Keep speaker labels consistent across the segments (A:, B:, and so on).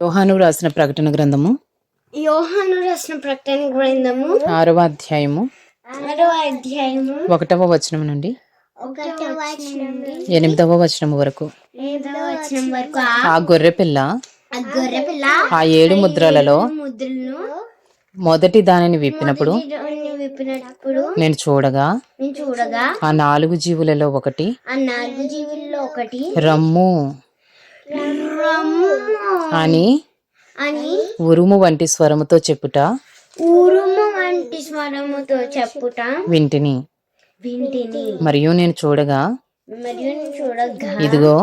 A: యోహాను రాసిన ప్రకటన గ్రంథము 6వ అధ్యాయము 1వ వచనం నుండి 8వ వచనం వరకు. ఆ గొర్రె పిల్ల ఆ 7 ముద్రలలో మొదటి దానిని విప్పినప్పుడు నేను చూడగా ఆ 4 జీవులలో ఒకటి రమ్ము అని ఉరుము వంటి స్వరముతో చెప్పుట వింటిని. మరియు నేను చూడగా ఇదిగో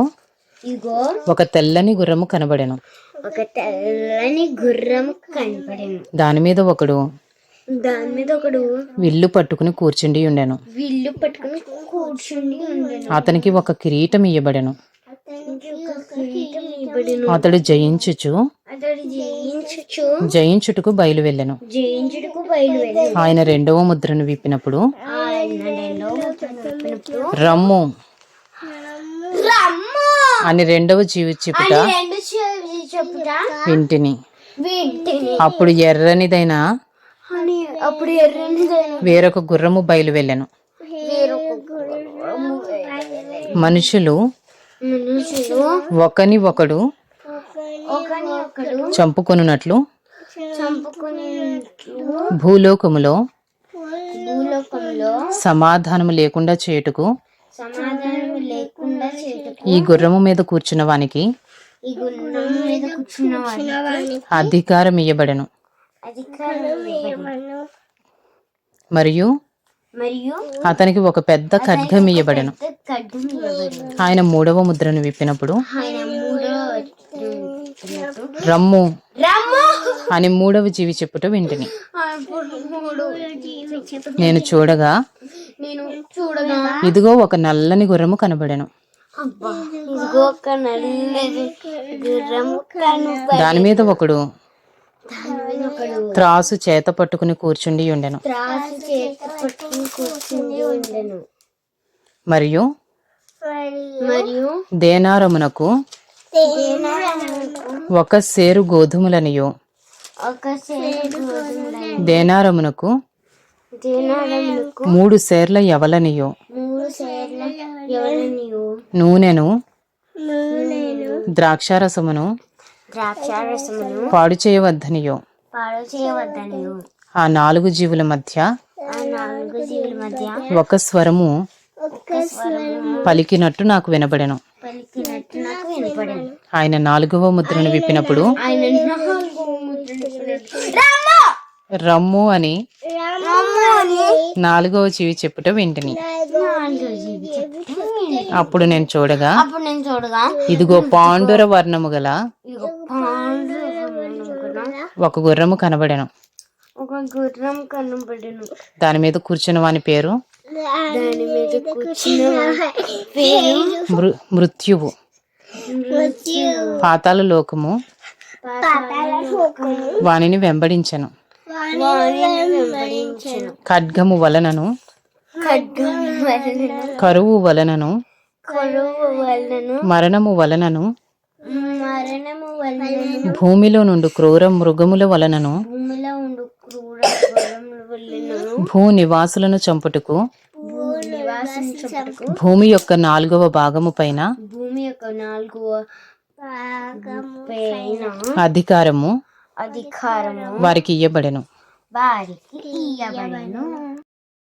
A: ఒక తెల్లని గుర్రము కనబడెను. దాని మీద ఒకడు విల్లు పట్టుకుని కూర్చుండి ఉండెను. అతనికి ఒక కిరీటం ఇయ్యబడెను. అతడు జయించుటకు బయలు వెళ్ళెను. ఆయన 2వ ముద్రను విప్పినప్పుడు రమ్ము అని 2వ జీవి చెప్పుట వింటిని. అప్పుడు ఎర్రనిదైన వేరొక గుర్రము బయలు వెళ్ళెను. మనుషులు ఒకని ఒకడు చంపుకొనున్నట్లు భూలోకములో సమాధానము లేకుండా చేయుటకు ఈ గుర్రము మీద కూర్చున్న వానికి అధికారం ఇయ్యబడెను. మరియు అతనికి ఒక పెద్ద ఖడ్గం ఇయ్యబడెను. ఆయన 3వ ముద్రను విప్పినప్పుడు రమ్ము అని 3వ జీవి చెప్పుట వింటిని. నేను చూడగా ఇదిగో ఒక నల్లని గుర్రము కనబడెను. దాని మీద ఒకడు త్రాసు చేత పట్టుకుని కూర్చుండి ఉండెను. మరియు దేనారమునకు ఒక సేరు గోధుమలనియు దేనారమునకు 3 సేర్ల యవలనియు నూనెను ద్రాక్షారసమును పాడు చేయవద్దనియు ఆ 4 జీవుల మధ్య ఒక స్వరము పలికినట్టు నాకు వినబడెను. ఆయన 4వ ముద్రను విప్పినప్పుడు రమ్ము అని 4వ జీవి చెప్పుట వింటిని. అప్పుడు నేను చూడగా ఇదిగో పాండుర వర్ణము గల ఒక గుర్రము కనబడెను. దాని మీద కూర్చున్న వాని పేరు మృత్యువు. పాతాళ లోకము వానిని వెంబడించెను. ఖడ్గము వలనను కరువు వలనను మరణము వలనను భూమిలో నుండి క్రూర మృగముల వలనను భూ నివాసులను చంపుటకు భూమి యొక్క 4వ భాగము పైన అధికారము వారికి ఇయ్యబడెను.